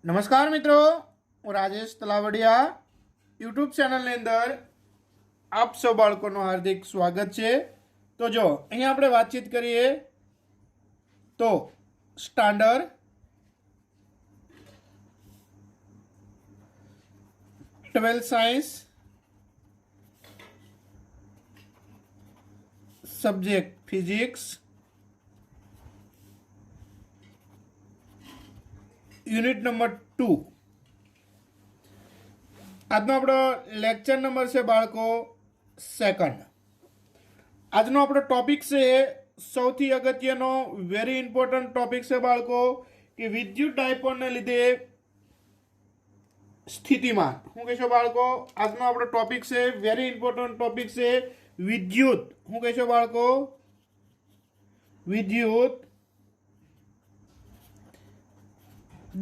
નમસ્કાર મિત્રો, હું રાજેશ તલાવડિયા યુટ્યુબ ચેનલની અંદર આપ સૌ બાળકોનું હાર્દિક સ્વાગત છે। તો જો અહીંયા આપણે વાતચીત કરીએ તો standard 12 science subject physics unit number 2 આજનો આપણો લેક્ચર નંબર છે બાળકો સેકન્ડ। આજનો આપણો ટોપિક છે સૌથી અગત્યનો વેરી ઇમ્પોર્ટન્ટ ટોપિક છે બાળકો કે વિદ્યુત ડાયપોલને લીધે સ્થિતિમાન। શું કહેશો બાળકો? આજનો આપણો ટોપિક છે વેરી ઇમ્પોર્ટન્ટ ટોપિક છે વિદ્યુત। શું કહેશો બાળકો? વિદ્યુત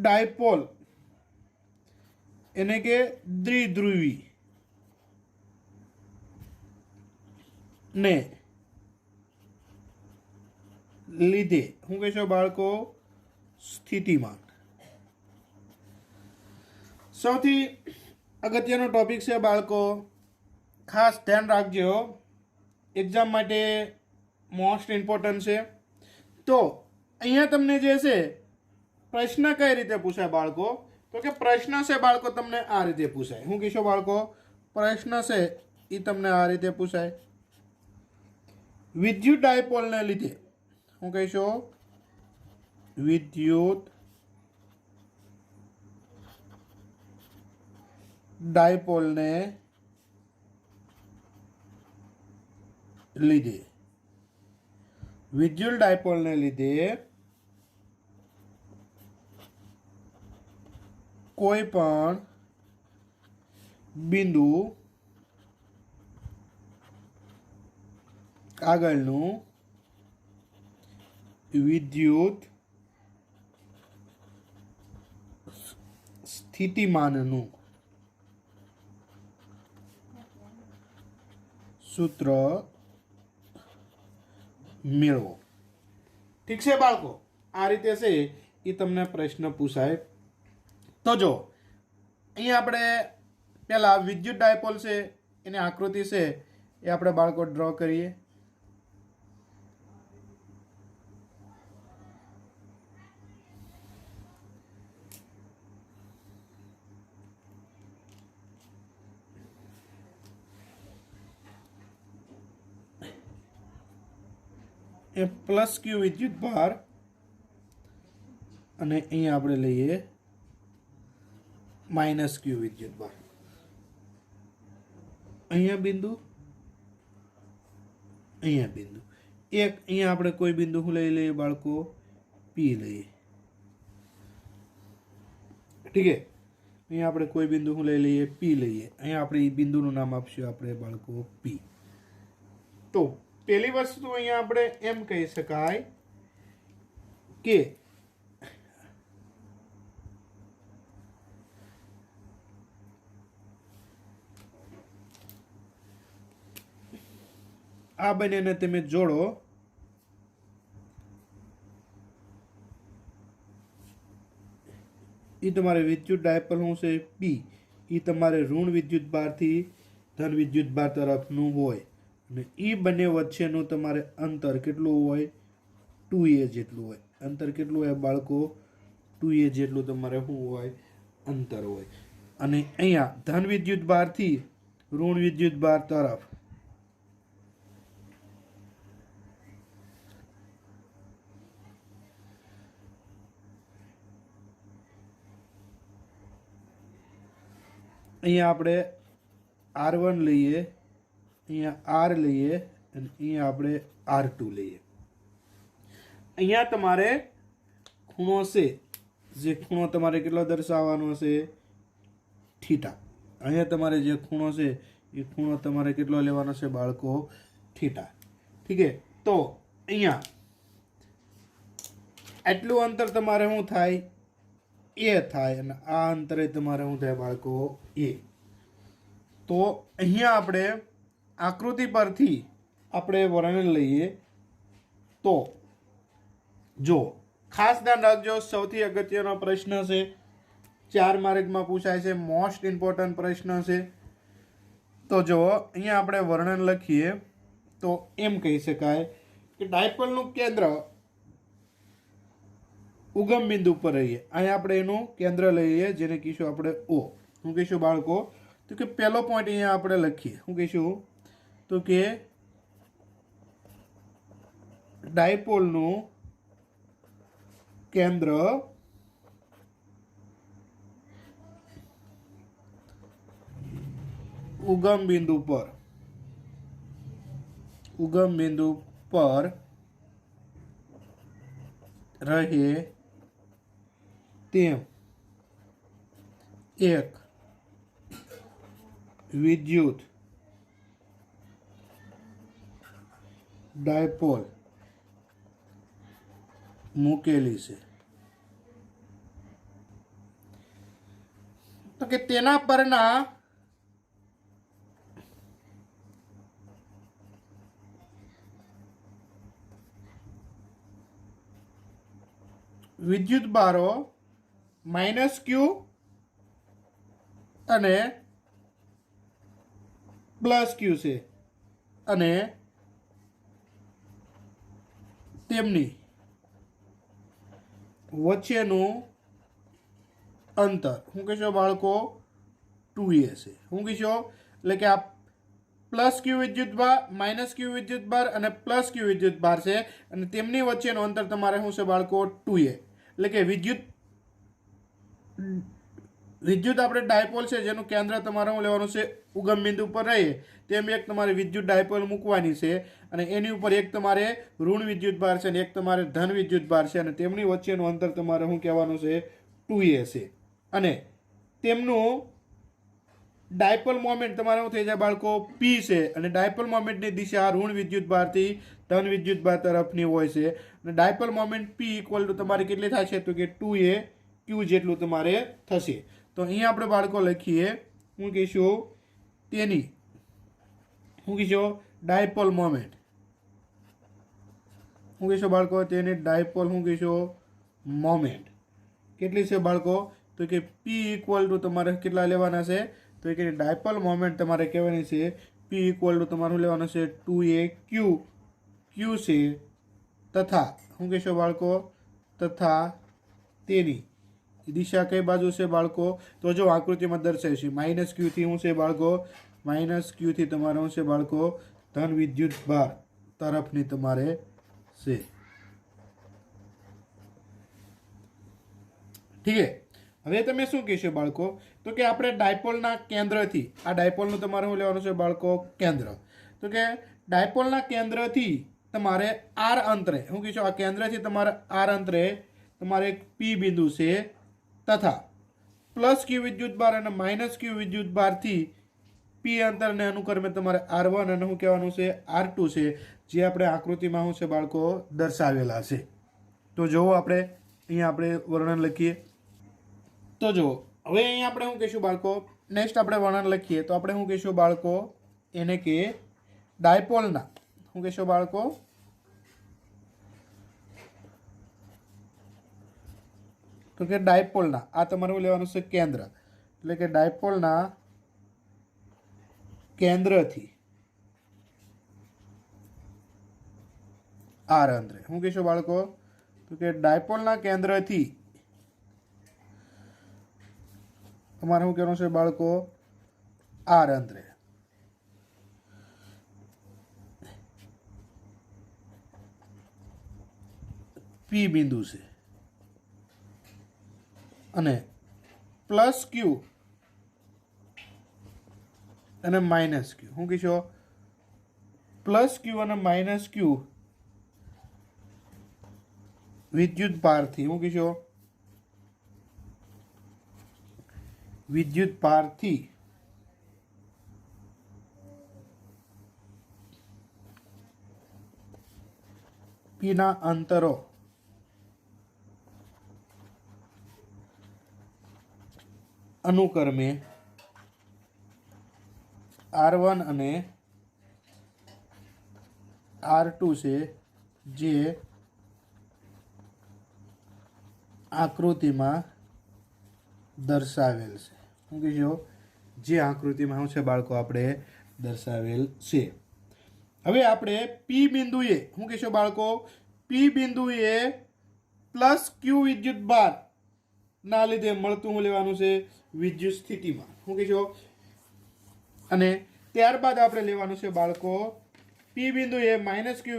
ડાયપોલ એને કે દ્વિધ્રુવી ને લીધે શું કહેશો બાળકો? સ્થિતિમાન। સૌથી અગત્યનો ટોપિક છે બાળકો, ખાસ ધ્યાન રાખજો, એક્ઝામ માટે મોસ્ટ ઇમ્પોર્ટન્ટ છે। તો અહીંયા તમને જે છે પ્રશ્ન કઈ રીતે પૂછાય બાળકો? તો કે પ્રશ્ન છે બાળકો તમને આ રીતે પૂછાય। શું કહેશો બાળકો? પ્રશ્ન છે એ તમને આ રીતે પૂછાય, વિદ્યુત ડાયપોલને લીધે। શું કહેશો? વિદ્યુત ડાયપોલને લીધે, વિદ્યુત ડાયપોલને લીધે કોઈ પણ બિંદુ આગળનું વિદ્યુત સ્થિતિમાનનું સૂત્ર મેળવો। ઠીક છે બાળકો, આ રીતે છે એ તમને પ્રશ્ન પૂછાય। તો જો અહીંયા આપણે પહેલા વિદ્યુત ડાયપોલ છે એની આકૃતિ છે એ આપણે બાળકો ડ્રો કરીએ। એ પ્લસ ક્યુ વિદ્યુત ભાર અને અહીંયા આપણે લઈએ માઇનસ ક્યુ વિદ્યુત ભાર। અહીંયા બિંદુ, અહીંયા બિંદુ, એક અહીંયા આપણે કોઈ બિંદુ લઈ લઈએ બાળકો, પી લઈએ। ઠીક છે, અહીંયા આપણે કોઈ બિંદુ લઈ લઈએ, પી લઈએ। અહીંયા આપણે એ બિંદુનું નામ આપશું આપણે બાળકો પી। તો પહેલી વસ્તુ અહીંયા આપણે એમ કહી શકાય કે આ બંનેને તમે જોડો એ તમારે વિદ્યુત ડાયપોલ શું છે પી, એ તમારે ઋણ વિદ્યુત ભારથી ધન વિદ્યુત ભાર તરફનું હોય અને એ બંને વચ્ચેનું તમારે અંતર કેટલું હોય? 2a જેટલું હોય। અંતર કેટલું હોય બાળકો? 2a જેટલું તમારે શું હોય? અંતર હોય। અને અહીંયા ધન વિદ્યુત ભારથી ઋણ વિદ્યુત ભાર તરફ અહીંયા આપણે R1 લઈએ, અહીંયા R લઈએ અને અહીંયા આપણે R2 લઈએ। અહીંયા તમારે ખૂણો છે, જે ખૂણો તમારે કેટલો દર્શાવવાનો છે? થીટા। અહીંયા તમારે જે ખૂણો છે એ ખૂણો તમારે કેટલો લેવાનો છે બાળકો? થીટા। ઠીક છે, તો અહીંયા આટલું અંતર તમારે શું થાય? એ થાય અને આ અંતરે તમારે શું થાય બાળકો? એ। તો અહીંયા આપણે આકૃતિ પરથી આપણે વર્ણન લઈએ તો જો ખાસ ધ્યાન રાખજો, સૌથી અગત્યનો પ્રશ્ન છે 4 मार्कमां पूछाय छे, मोस्ट इम्पोर्टન્ટ प्रश्न छे। तो जो अहींया आपणे वर्णन लखीए तो एम कही शकाय कि डायपोलनुं केंद्र उगम बिंदु पर रहीए। अहींया आपणे एनुं केंद्र लईए जेने कहीशुं आपणे ओ। शुं कहीशुं बाळको? तो कि पहेलो पॉइंट अहींया आपणे लखीए। शुं कहीशुं? तो कि डायपोलनुं केंद्र उगम बिंदु पर रहे तेम एक विद्युत डायपोल मूकेली छे। तो कि तेना परना विद्युत बारो -q अने +q छे अने तेमनी वच्चेनुं अंतर शुं कहीशो बाळको? 2a छे। शुं कहीशो? એટલે કે આ +q विद्युत बार -q विद्युत बार અને +q विद्युत बार છે અને તેમની વચ્ચેનું અંતર તમારે શું છે બાળકો? 2a। એટલે કે વિદ્યુત આપણે ડાયપોલ છે જેનું કેન્દ્ર તમારે શું લેવાનું છે? ઉગમ બિંદુ પર રહે તેમ એક તમારે વિદ્યુત ડાયપોલ મૂકવાની છે અને એની ઉપર એક તમારે ઋણ વિદ્યુત ભાર છે અને એક તમારે ધન વિદ્યુત ભાર છે અને તેમની વચ્ચેનું અંતર તમારે શું કહેવાનું છે? 2a છે। અને તેમનું ડાયપોલ મોમેન્ટ તમારે શું થઈ જાય બાળકો? p છે અને ડાયપોલ મોમેન્ટની દિશા ઋણ વિદ્યુત ભારથી ધન વિદ્યુત ભાર તરફની હોય છે અને dipole moment p equal to તમારી કેટલી થાય છે? તો કે 2a q જેટલું તમારે થશે। તો અહીં આપણે બાળકો લખીએ શું કહીશું? તેની શું કહીશું? Dipole moment. શું કહીશું બાળકો? તેની ડાયપોલ શું કહીશું? મોમેન્ટ કેટલી છે બાળકો? તો કે p ઇક્વલ ટુ તમારે કેટલા લેવાના છે? તો કે ડાયપોલ મોમેન્ટ તમારે કહેવાની છે p ઇક્વલ ટુ તમારું લેવાનું છે 2a q છે તથા શું કહેશો બાળકો? તથા તેની દિશા કઈ બાજુ છે બાળકો? તો જો આકૃતિમાં દર્શાવ્યું છે -q થી શું છે બાળકો? -q થી તમારે શું છે બાળકો? ધન વિદ્યુત ભાર તરફની તમારે છે। ઠીક છે। હવે તમે શું કહેશો બાળકો? તો કે આપણે ડાયપોલના કેન્દ્રથી આ ડાયપોલનું તમારે શું લેવાનું છે બાળકો? કેન્દ્ર। તો કે ડાયપોલના કેન્દ્રથી તમારે r અંતરે શું કહીશું? આ કેન્દ્રથી તમારે r અંતરે તમારે એક p બિંદુ છે તથા +q વિદ્યુત ભાર અને -q વિદ્યુત ભારથી p અંતરને અનુક્રમે તમારે r1 અને શું કહેવાનું છે? r2 છે જે આપણે આકૃતિમાં શું છે બાળકો? દર્શાવેલા છે। તો જો આપણે અહીંયા આપણે વર્ણન લખીએ તો જો હવે અહીંયા આપણે શું કહીશું બાળકો? નેક્સ્ટ આપણે વર્ણન લખીએ તો આપણે શું કહીશું બાળકો? એને કે ડાયપોલના શું કહીશું બાળકો? તો કે ડાયપોલના આ તમારું લેવાનું છે કેન્દ્ર। એટલે કે ડાયપોલના કેન્દ્રથી r અંતરે શું કહીશું બાળકો? તો કે ડાયપોલના કેન્દ્રથી તમારે શું કહેવાનું છે બાળકો? r અંતરે p બિંદુ છે અને +q અને -q શું કહીશો? +q અને -q વિદ્યુત ભારથી શું કહીશો? વિદ્યુત ભારથી p ના અંતરો અનુક્રમે r1 અને r2 છે જે આકૃતિમાં દર્શાવેલ છે. શું કહીશું? જે આકૃતિમાં શું છે બાળકો આપણે દર્શાવેલ છે. હવે આપણે પી બિંદુએ શું કહીશું બાળકો? પી બિંદુએ પ્લસ ક્યુ વિદ્યુત ભાર ના લીધે મળતું શું લેવાનું છે? વિદ્યુત સ્થિતિમાન. શું કહીશું? અને ત્યારબાદ આપણે લેવાનું છે બાળકો પી બિંદુએ માઇનસ ક્યુ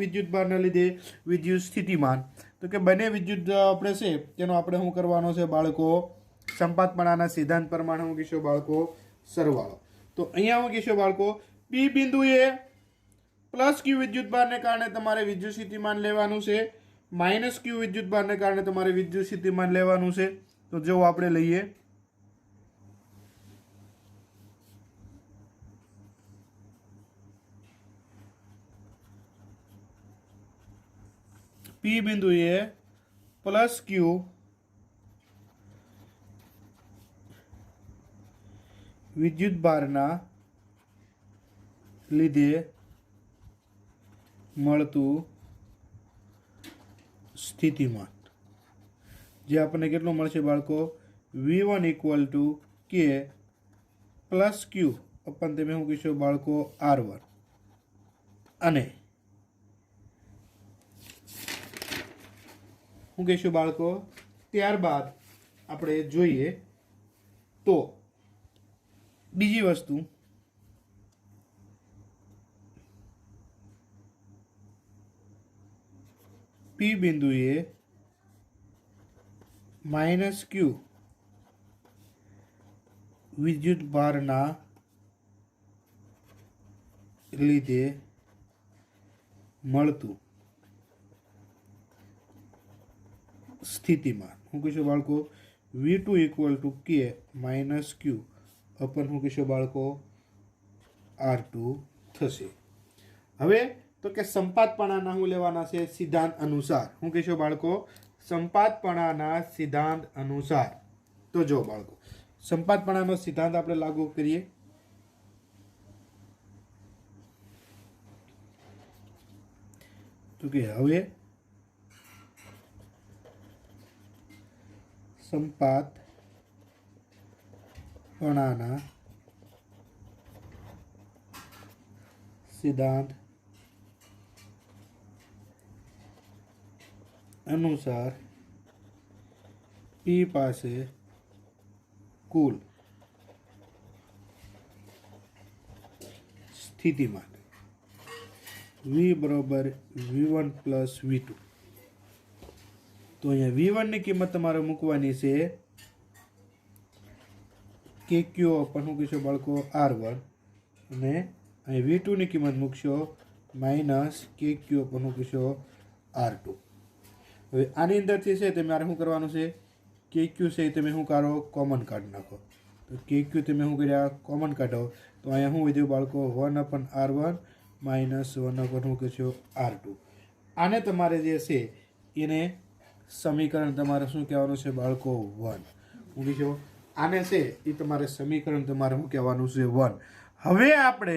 વિદ્યુત ભારના લીધે વિદ્યુત સ્થિતિમાન. તો કે બંને વિદ્યુત આપણે છે તેનો આપણે શું કરવાનો છે બાળકો? સંપાતપણાના સિદ્ધાંત પ્રમાણે શું કહીશું બાળકો? સરવાળો. તો અહીંયા શું કહીશું બાળકો? પી બિંદુએ પ્લસ ક્યુ વિદ્યુત ભારને કારણે તમારે વિદ્યુત સ્થિતિમાન લેવાનું છે, માઇનસ ક્યુ વિદ્યુત ભારને કારણે તમારે વિદ્યુત સ્થિતિમાન લેવાનું છે. તો જો આપણે લઈએ પી બિંદુએ પ્લસ ક્યુ વિદ્યુત ભારના લીધે મળતું સ્થિતિમાન, જે આપણને કેટલું મળશે બાળકો? V1 ઇક્વલ ટુ કે પ્લસ ક્યુ અપન તમે શું કહીશો બાળકો? R1. અને શું કહીશું બાળકો? ત્યારબાદ આપણે જોઈએ તો બીજી વસ્તુ પી બિંદુએ માઇનસ ક્યુ વિદ્યુત ભારના લીધે મળતું સ્થિતિમાન. શું કહીશું બાળકો? V2 ઇક્વલ ટુ કે માઇનસ ક્યુ અપન શું કહીશું બાળકો? R2 થશે. હવે તો કે સંપાતપણાના શું લેવાના છે? સિદ્ધાંત અનુસાર. શું કહીશું બાળકો? સંપાતપણાના સિદ્ધાંત અનુસાર. તો જો બાળકો સંપાતપણાનો સિદ્ધાંત આપણે લાગુ કરીએ તો કે હવે સંપાતપણાના સિદ્ધાંત અનુસાર પી પાસે કુલ સ્થિતિમાન V બરાબર V1 પ્લસ V2. તો અહીંયા V1 ની કિંમત તમારે મૂકવાની છે કે ક્યુ અપન શું કહીશું બાળકો? R1. અને અહીં V2 ની કિંમત મૂકશો માઇનસ કે ક્યુ અપન શું કહીશો? R2. હવે આની અંદરથી છે તે મારે શું કરવાનું છે? કે ક્યુ છે તમે શું કરો? કોમન કાઢી નાખો. તો કે ક્યુ તમે શું કર્યા? કોમન કાઢો. તો અહીંયા શું વધ્યું બાળકો? 1 અપન R1 માઇનસ 1 અપન શું કહેશો? R2. આને તમારે જે છે એને સમીકરણ તમારે શું કહેવાનું છે બાળકો? 1. શું કહેશો? આને છે એ તમારે સમીકરણ તમારે શું કહેવાનું છે? 1. હવે આપણે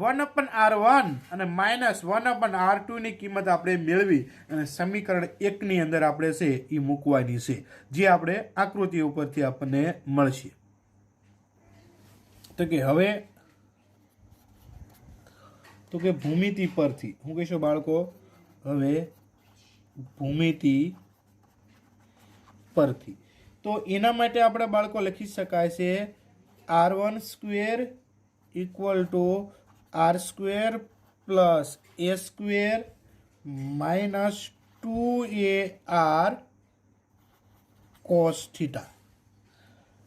1 અપન R1 અને માઇનસ 1 અપન R2 ની કિંમત આપણે મેળવી અને સમીકરણ 1 ની અંદર આપણે છે એ મૂકવાની છે, જે આપણે આકૃતિ ઉપરથી આપણને મળશે. તો કે હવે તો કે ભૂમિતિ પરથી શું કહીશું બાળકો? હવે ભૂમિતિ પરથી તો એના માટે આપણે બાળકો લખી શકાય છે R1 square equal to R square plus A square minus 2AR cos theta.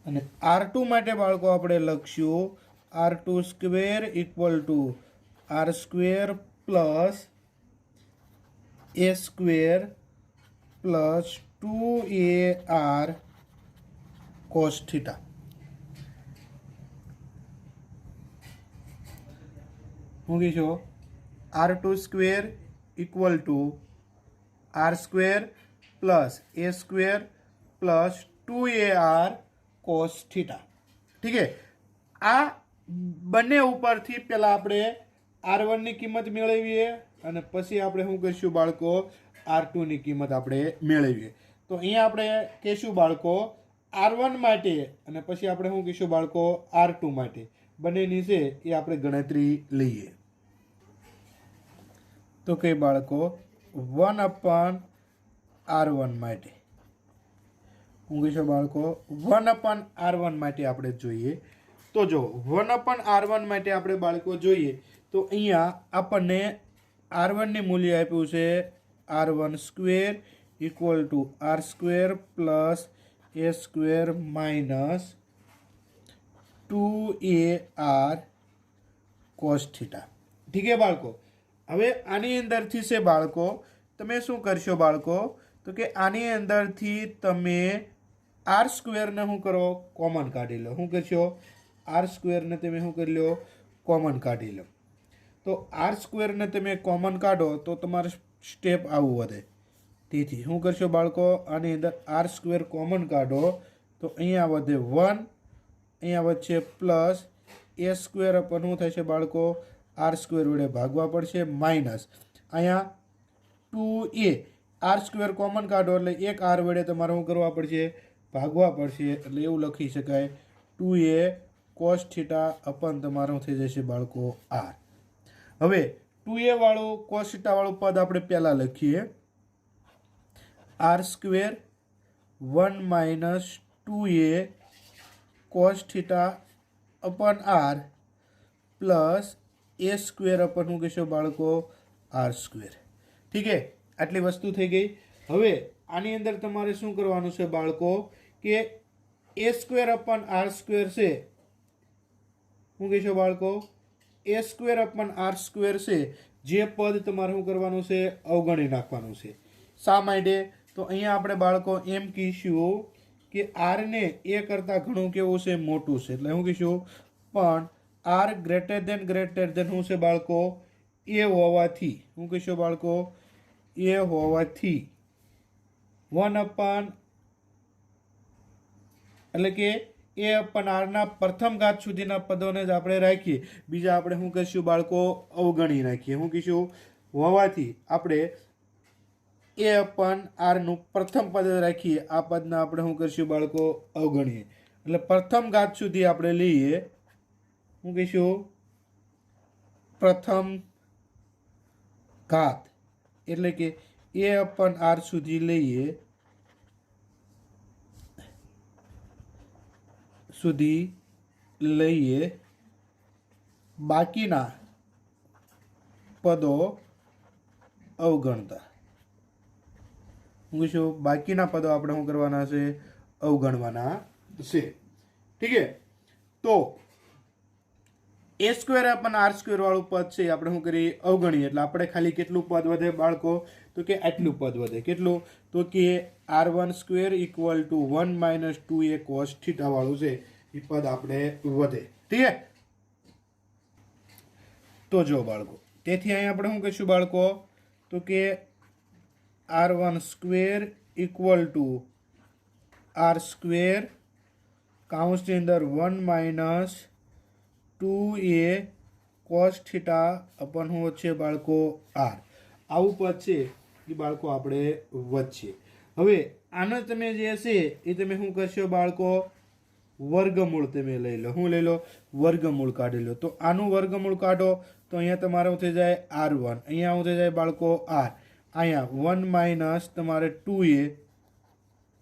અને R2 માટે બાળકો આપણે લખશું R2 square equal to R square plus A square plus 2AR cos theta. શું કહીશું? R2 square equal to R square plus A square plus 2AR cos theta. ઠીક છે. આ બંને ઉપરથી પહેલાં આપણે R1 ની કિંમત મેળવીએ અને પછી આપણે શું કરીશું બાળકો? R2 ની કિંમત આપણે મેળવીએ. તો અહીંયા આપણે કહીશું બાળકો R1 માટે અને પછી આપણે શું કહીશું બાળકો R2 માટે બંનેની છે એ આપણે ગણતરી લઈએ. તો કે બાળકો 1/R1 માટે શું કહીશું બાળકો 1/R1 માટે આપણે જોઈએ. તો જો 1/R1 માટે આપણે બાળકો જોઈએ તો અહીંયા આપણને R1 ને મૂલ્ય આપ્યું છે R1 square equal to R square plus A square minus 2AR cos theta. ઠીક છે બાળકો. હવે આની અંદરથી છે બાળકો તમે શું કરશો બાળકો તો કે આની અંદરથી તમે R સ્ક્વેરને શું કરો કોમન કાઢી લો. શું કરશો R સ્ક્વેરને તમે શું કરી લો કોમન કાઢી લો. તો R સ્ક્વેરને તમે કોમન કાઢો તો તમારે સ્ટેપ આવું વધે. તેથી શું કરશો બાળકો આની અંદર R સ્ક્વેર કોમન કાઢો તો અહીંયા વધે 1, અહીંયા વધશે પ્લસ A સ્ક્વેર અપન શું થશે બાળકો R સ્ક્વેર વડે ભાગવા પડશે માઇનસ અહીંયા 2A R સ્ક્વેર કોમન કાઢો એટલે એક R વડે તમારે શું કરવા પડશે ભાગવા પડશે એટલે એવું લખી શકાય 2A કોસ થીટા અપન તમારું થઈ જશે બાળકો R. હવે 2A વાળું કોસ થીટા વાળું પદ આપણે પહેલાં લખીએ R square 1 minus 2A cos theta upon R plus A square upon શું કહેશો બાળકો R સ્ક્વેર. ઠીક છે આટલી વસ્તુ થઈ ગઈ. હવે આની અંદર તમારે શું કરવાનું છે બાળકો કે A સ્ક્વેર અપન R સ્ક્વેર છે શું કહેશો બાળકો A સ્ક્વેર અપન R સ્ક્વેર છે જે પદ તમારે શું કરવાનું છે અવગણી નાખવાનું છે. શા માટે તો અહીંયા આપણે બાળકો એમ કહીશું કે R ને A કરતાં ઘણું કેવું છે મોટું છે એટલે શું કહીશું પણ R ગ્રેટર દેન શું છે બાળકો A હોવાથી શું કહીશું બાળકો A હોવાથી 1 એટલે કે A અપન R ના પ્રથમ ઘાત સુધીના પદોને જ આપણે રાખીએ બીજા આપણે શું કહીશું બાળકો અવગણી નાખીએ. શું કહીશું હોવાથી આપણે A અપન R નું પ્રથમ પદ રાખીએ આ પદના આપણે શું કરીશું બાળકો અવગણીએ એટલે પ્રથમ ઘાત સુધી આપણે લઈએ શું કહીશું પ્રથમ ઘાત એટલે કે A અપન R સુધી લઈએ બાકીના પદો અવગણતા શું કહીશું બાકીના પદો આપણે શું કરવાના છે અવગણવાના છે. ઠીક છે. તો A સ્ક્વેર અપન R સ્ક્વેર વાળું પદ છે આપણે શું કરીએ અવગણીએ એટલે આપણે ખાલી કેટલું પદ વધે બાળકો તો કે આટલું પદ વધે. કેટલું તો કે R1 square equal two 1 minus 2A cos theta વાળું છે એ પદ આપણે વધે. ઠીક છે. તો જો બાળકો તેથી અહીં આપણે શું કહીશું બાળકો તો કે R1 square equal to R square કાઉન્સની અંદર 1 માઇનસ 2A કોસ થીટા અપન શું છે બાળકો R. આવું પદ છે એ બાળકો આપણે વધશે. હવે આનો તમે જે છે એ તમે શું કરશો બાળકો વર્ગમૂળ તમે લઈ લો. શું લઈ લો વર્ગમૂળ કાઢી લો. તો આનું વર્ગમૂળ કાઢો તો અહીંયા તમારું થઈ જાય R1 અહીંયા શું થઈ જાય બાળકો R અહીંયા 1 માઇનસ તમારે 2A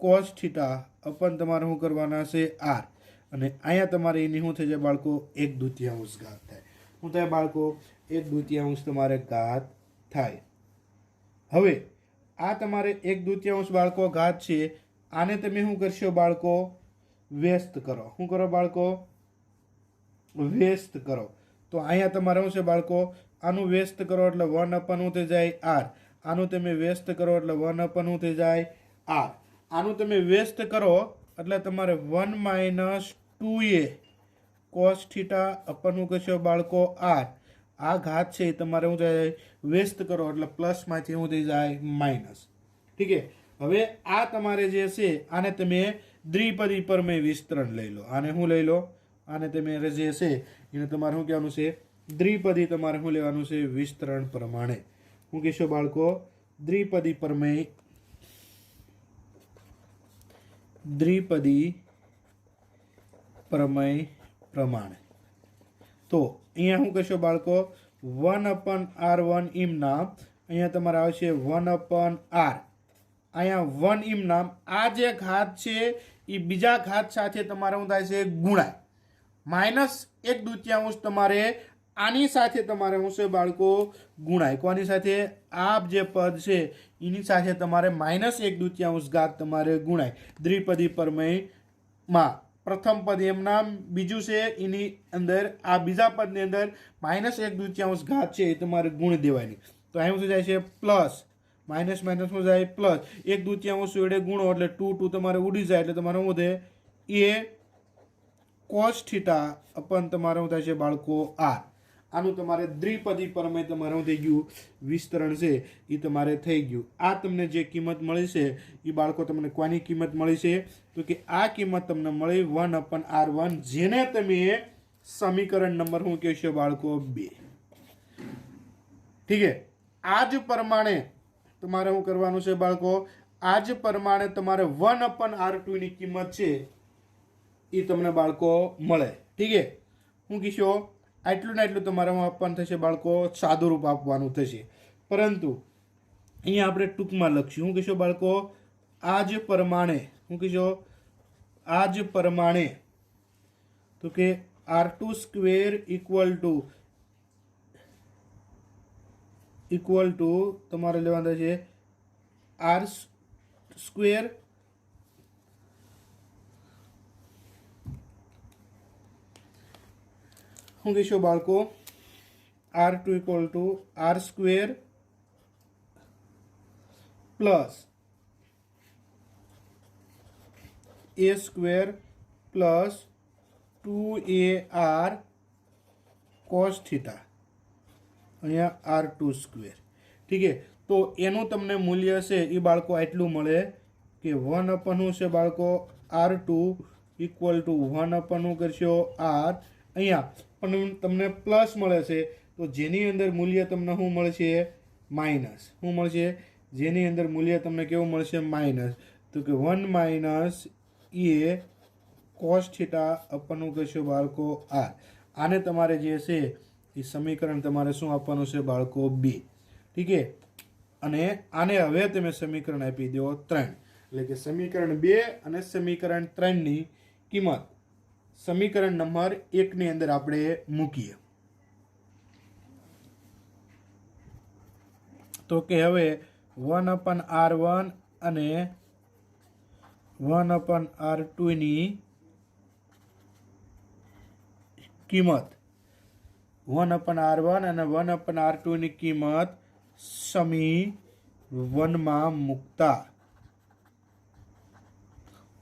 કોસ થીટા અપન તમારે શું કરવાના છે R અને અહીંયા તમારે એની શું થઈ જાય બાળકો 1/2 ઘાત થાય. શું થાય બાળકો 1/2 તમારે ઘાત થાય. હવે આ તમારે 1/2 બાળકો ઘાત છે આને તમે શું કરશો બાળકો વ્યસ્ત કરો. શું કરો બાળકો વ્યસ્ત કરો. તો અહીંયા તમારે શું છે બાળકો આનું વ્યસ્ત કરો એટલે 1 અપન શું થઈ જાય R. આનું તમે વ્યસ્ત કરો એટલે 1 અપન શું થઈ જાય R. આનું તમે વ્યસ્ત કરો એટલે તમારે 1 માઇનસ 2A કોસ થીટા અપન શું કરશો બાળકો R. આ ઘાત છે તમારે શું થાય વ્યસ્ત કરો એટલે પ્લસમાંથી શું થઈ જાય માઇનસ. ઠીક છે. હવે આ તમારે જે છે આને તમે દ્વિપદી પરમેય વિસ્તરણ લઈ લો. આને શું લઈ લો આને તમે જે છે એને તમારે શું કહેવાનું છે દ્વિપદી તમારે શું લેવાનું છે વિસ્તરણ પ્રમાણે. શું કહેશો બાળકો દ્વિપદી પરમેય દ્વિપદી પ્રમેય પ્રમાણે તો અહીંયા શું કહેશો બાળકો 1/r1 એમ નામ અહીંયા તમારે આવશે 1/r અહીંયા 1 એમ નામ આ જે ઘાત છે એ બીજા ઘાત સાથે તમારે શું થાય છે ગુણાય -1/2 તમારે આની સાથે તમારે શું છે બાળકો ગુણાય કોની સાથે આ જે પદ છે એની સાથે તમારે -1/2 ઘાત તમારે ગુણાય દ્વિપદી પ્રમેયમાં પ્રથમ પદ એમ નામ બીજું છે એની અંદર આ બીજા પદની અંદર -1/2 ઘાત છે એ તમારે ગુણ દેવાની તો અહીં શું જાય છે પ્લસ માઇનસ માઇનસમાં જાય પ્લસ 1/2 જોડે ગુણો એટલે 2 તમારે ઉડી જાય એટલે તમારે શું વધે એ કોસ થીટા અપન તમારે શું થાય છે બાળકો આર આનું તમારે દ્વિપદી પ્રમેય તમારે શું થઈ ગયું વિસ્તરણ છે એ તમારે થઈ ગયું આ તમને જે કિંમત મળી છે એ બાળકો તમને કોની કિંમત મળી છે તો કે આ કિંમત તમને મળી 1/r1 જેને તમે સમીકરણ નંબર શું કહેશો બાળકો 2 ઠીક છે આ જ પ્રમાણે તમારે શું કરવાનું છે બાળકો આ જ પ્રમાણે તમારે 1/r2 ની કિંમત છે એ તમને બાળકો મળે ઠીક છે શું કહેશો આટલું ને આટલું તમારે આપવાનું થશે બાળકો સાદું રૂપ આપવાનું થશે પરંતુ અહીંયા આપણે ટૂંકમાં લખશું શું કહેશો બાળકો આ જ પ્રમાણે શું કહેશો આ જ પ્રમાણે તો કે r2² ઇક્વલ ટુ તમારે લેવાના છે r² શું કહેશો બાળકો r2 equal to r² plus a² plus 2ar cos theta અહીંયા r2² ઠીક છે તો એનું તમને મૂલ્ય છે એ બાળકો આટલું મળે કે 1/શું છે બાળકો r2 ઇક્વલ ટુ 1/શું કરશો r અહીંયા પણ તમને પ્લસ મળે છે તો જેની અંદર મૂલ્ય તમને શું મળશે માઇનસ શું મળશે જેની અંદર મૂલ્ય તમને કેવું મળશે માઇનસ તો કે 1 - એ કોસ થીટા અપનનું કરશો બાળકો r આને તમારે જે છે એ સમીકરણ તમારે શું આપવાનું છે બાળકો 2 ઠીક છે અને આને હવે તમે સમીકરણ આપી દો 3 એટલે કે સમીકરણ 2 અને સમીકરણ 3 ની કિંમત સમીકરણ નંબર 1 ની અંદર આપણે મૂકીએ તો કે હવે 1/r1 અને 1/r2 ની કિંમત 1/r1 અને 1/r2 ની કિંમત સમી 1 માં મૂકતા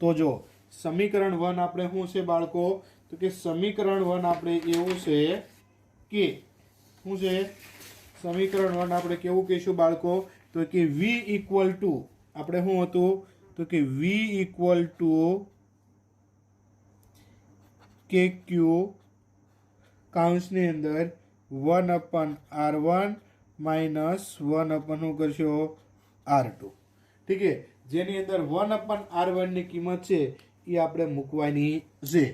તો જો સમીકરણ 1 આપણે શું છે બાળકો તો કે સમીકરણ 1 આપણે એવું છે કે શું છે સમીકરણ 1 આપણે કેવું કહીશું બાળકો તો કે v ઇક્વલ ટુ આપણે શું હતું તો કે v ઇક્વલ ટુ kq કાઉન્સની અંદર 1/r1 માઇનસ 1/ શું કરશો r2 ઠીક છે જેની અંદર 1/r1 ની કિંમત છે એ આપણે મૂકવાની છે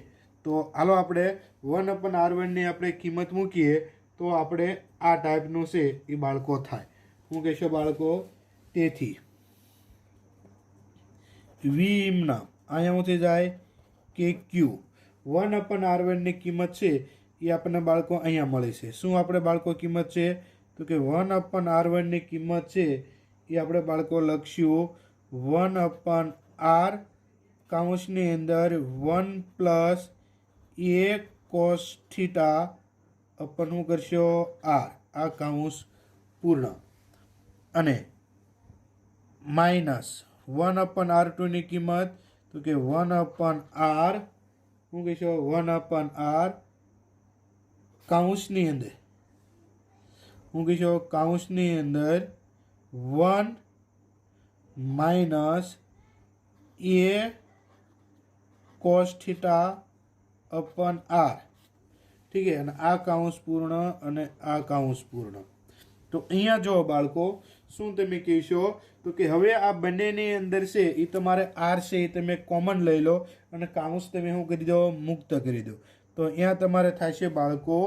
તો હાલો આપણે 1/r1 ની આપણે કિંમત મૂકીએ તો આપણે આ ટાઈપનું છે એ બાળકો થાય શું કહેશો બાળકો તેથી v ના અહીંયા શું થઈ જાય કે q 1/r1 ની કિંમત છે એ આપણને બાળકો અહીંયા મળે છે શું આપણે બાળકો કિંમત છે તો કે 1/r1 ની કિંમત છે એ આપણે બાળકો લખશું 1/r કાઉન્સની અંદર 1 પ્લસ a cos થીટા અપન શું કરશો r આ કાઉન્સ પૂર્ણ અને માઇનસ 1/r2 ની કિંમત તો કે 1/r શું કહેશો 1/r કાઉન્સની અંદર શું કહેશો કાઉન્સની અંદર 1 minus a cos theta upon r ઠીક છે અને આ કાઉન્સ પૂર્ણ અને આ કાઉન્સ પૂર્ણ તો અહીંયા જો બાળકો શું તમે કહેશો તો કે હવે આ બંનેની અંદર છે એ તમારે આર છે એ તમે કોમન લઈ લો અને કાઉન્સ તમે શું કરી દો મુક્ત કરી દો તો અહીંયા તમારે થશે બાળકો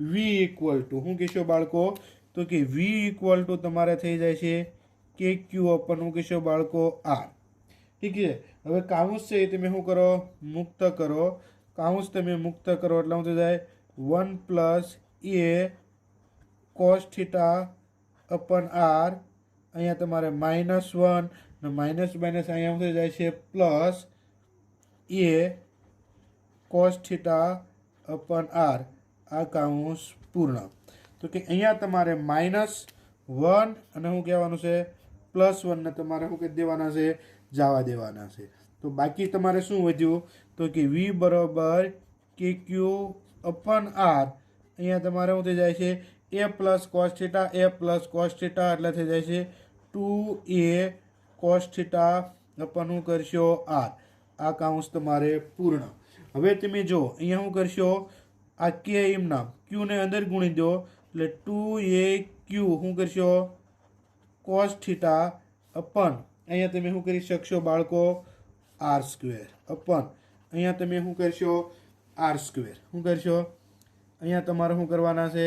વી ઇક્વલ ટુ શું કહેશો બાળકો તો કે વી ઇક્વલ ટુ તમારે થઈ જાય છે કે ક્યુ અપન શું કહેશો બાળકો આર ઠીક છે હવે કાઉન્સ છે એ તમે શું કરો મુક્ત કરો કાઉન્સ તમે મુક્ત કરો એટલે શું થઈ જાય 1 પ્લસ એ કોસ થીટા અપન આર અહીંયા તમારે -1 ને માઇનસ માઇનસ અહીંયા થઈ જાય છે પ્લસ એ કોસ થીટા અપન આર આ કાઉન્સ પૂર્ણ તો કે અહીંયા તમારે -1 અને શું કહેવાનું છે +1 ને તમારે શું કહી દેવાના છે જવા દેવાના છે તો બાકી તમારે શું વધ્યું તો કે વી બરોબર કે ક્યુ અપન આર અહીંયા તમારે શું થઈ જાય છે એ પ્લસ કોસ થીટા એ પ્લસ કોસ થીટા એટલે થઈ જાય છે 2a કોસ થીટા અપન શું કરશો આર આ કાઉન્સ તમારે પૂર્ણ હવે તમે જો અહીંયા શું કરશો આ કે એમ નામ ક્યુને અંદર ગુણી દો એટલે 2a ક્યુ શું કરશો કોસ થીટા અપન અહીંયા તમે શું કરી શકશો બાળકો આર સ્ક્વેર અપન અહીંયા તમે શું કરશો આર સ્ક્વેર શું કરશો અહીંયા તમારે શું કરવાના છે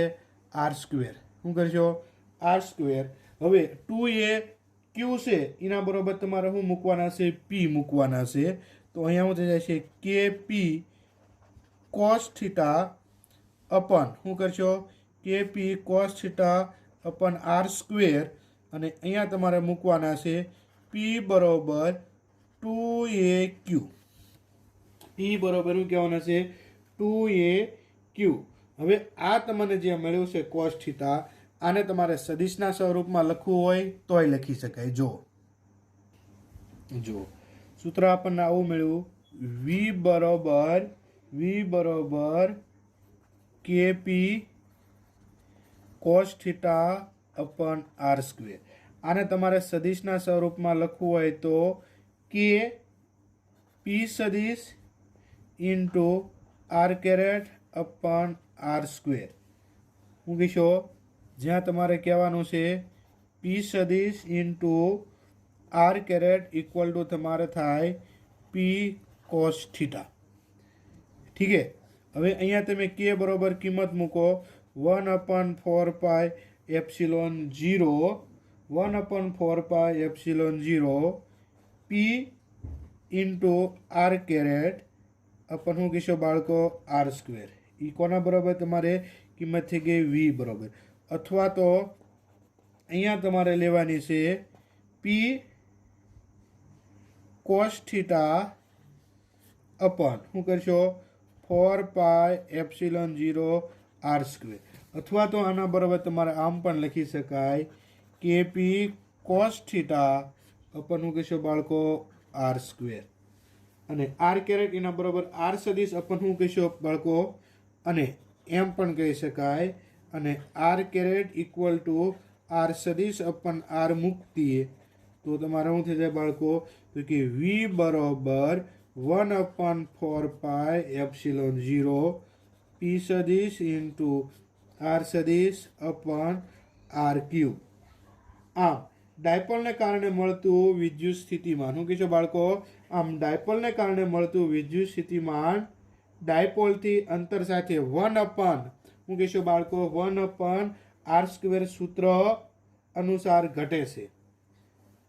આર સ્ક્વેર શું કરશો આર સ્ક્વેર હવે 2a ક્યુ છે એના બરોબર તમારે શું મૂકવાના છે પી મૂકવાના છે તો અહીંયા શું થઈ જાય છે કે પી કોસ થીટા અપન શું કરશો કે પી કોસ થીટા અપન આર સ્ક્વેર અને અહીંયા તમારે મૂકવાના છે પી બરોબર 2a ક્યુ પી બરોબર શું કહેવાના છે 2a ક્યુ હવે આ તમને જે મળ્યું છે કોસ થીટા આને તમારે સદિશના સ્વરૂપમાં લખવું હોય તોય લખી શકાય જો સૂત્ર આપણને આવું મળ્યું વી બરોબર કે પી કોસ થીટા અપન આર સ્ક્વેર આને તમારે સદિશના સ્વરૂપમાં લખવું હોય તો કે પી સદિશ into R caret upon R square હું કહીશો જ્યાં તમારે કહેવાનું છે પી સદિશ into R caret equal to તમારે થાય પી કોસ થીટા ઠીક છે હવે અહીંયા તમે કે બરોબર કિંમત મૂકો 1/4 epsilon 0 1/4 epsilon 0 P into R caret upon શું કહેશો બાળકો આર સ્ક્વેર એ કોના બરોબર તમારે કિંમત થઈ ગઈ વી બરોબર અથવા તો અહીંયા તમારે લેવાની છે પી કોસ થીટા અપન શું કરશો 4 એપ્સિલોન 0 આર સ્ક્વેર અથવા તો આના બરોબર તમારે આમ પણ લખી શકાય કે પી કોસ થીટા અપન શું કહેશો બાળકો આર સ્ક્વેર અને આર કેરેટ એના બરોબર આર સદિશ અપન શું કહેશો બાળકો અને એમ પણ કહી શકાય અને R caret equal to R સદિશ અપન આર મૂકીએ તો તમારે શું થઈ જાય બાળકો તો કે વી બરોબર 1/4 એપ્સિલોન 0 પી સદિશ ઇન્ટુ આર સદિશ અપન આર ક્યુબ આમ ડાયપોલને કારણે મળતું વિદ્યુત સ્થિતિમાન શું કહેશો બાળકો આમ ડાયપોલને કારણે મળતું વિદ્યુત સ્થિતિમાન ડાયપોલથી અંતર સાથે 1/શું કહેશો બાળકો 1/આર સ્ક્વેર સૂત્ર અનુસાર ઘટે છે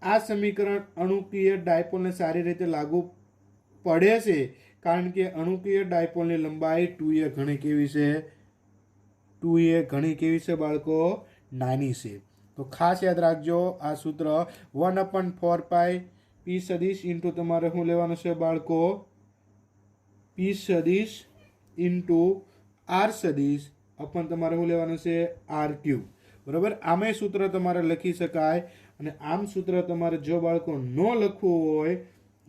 આ સમીકરણ અણુકીય ડાયપોલને સારી રીતે લાગુ પડે છે કારણ કે અણુકીય ડાયપોલની લંબાઈ 2a ઘણી કેવી છે 2a ઘણી કેવી છે બાળકો નાની છે તો ખાસ યાદ રાખજો આ સૂત્ર 1/4 પી સદિશ ઇન્ટુ તમારે શું લેવાનું છે બાળકો પી સદિશ ઇન્ટુ આર સદિશ અપન તમારે શું લેવાનું છે આર ક્યુબ બરાબર આમે સૂત્ર તમારે લખી શકાય અને આમ સૂત્ર તમારે જો બાળકો ન લખવું હોય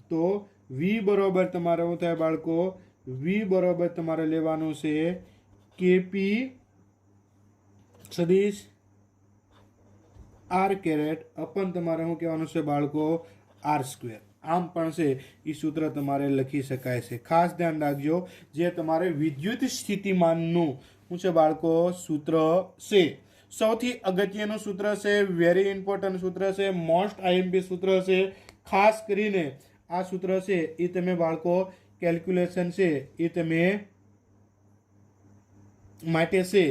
તો વી બરોબર તમારે શું થાય બાળકો વી બરોબર તમારે લેવાનું છે કેપી સદિશ આર કેરેટ અપન તમારે શું કહેવાનું છે બાળકો આર સ્ક્વેર આમ પણ છે એ સૂત્ર તમારે લખી શકાય છે ખાસ ધ્યાન રાખજો જે તમારે વિદ્યુત સ્થિતિમાનનું શું છે બાળકો સૂત્ર છે સૌથી અગત્યનું સૂત્ર છે, વેરી ઇમ્પોર્ટન્ટ સૂત્ર છે, મોસ્ટ આઈએમપી સૂત્ર છે. ખાસ કરીને આ સૂત્ર છે એ તમે બાળકો કેલ્ક્યુલેશન છે એ તમે માટે છે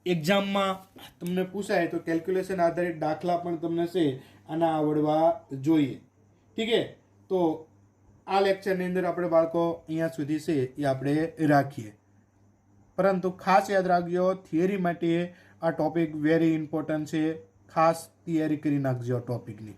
એક્ઝામમાં તમને પૂછાય તો કેલ્ક્યુલેશન આધારિત દાખલા પણ તમને છે આના આવડવા જોઈએ. ઠીક છે, તો આ લેક્ચરની અંદર આપણે બાળકો અહીંયા સુધી છે એ આપણે રાખીએ. પરંતુ ખાસ યાદ રાખજો, થિયરી માટે આ ટોપિક વેરી ઇમ્પોર્ટન્ટ છે. ખાસ તૈયારી કરી નાખજો આ ટોપિકની.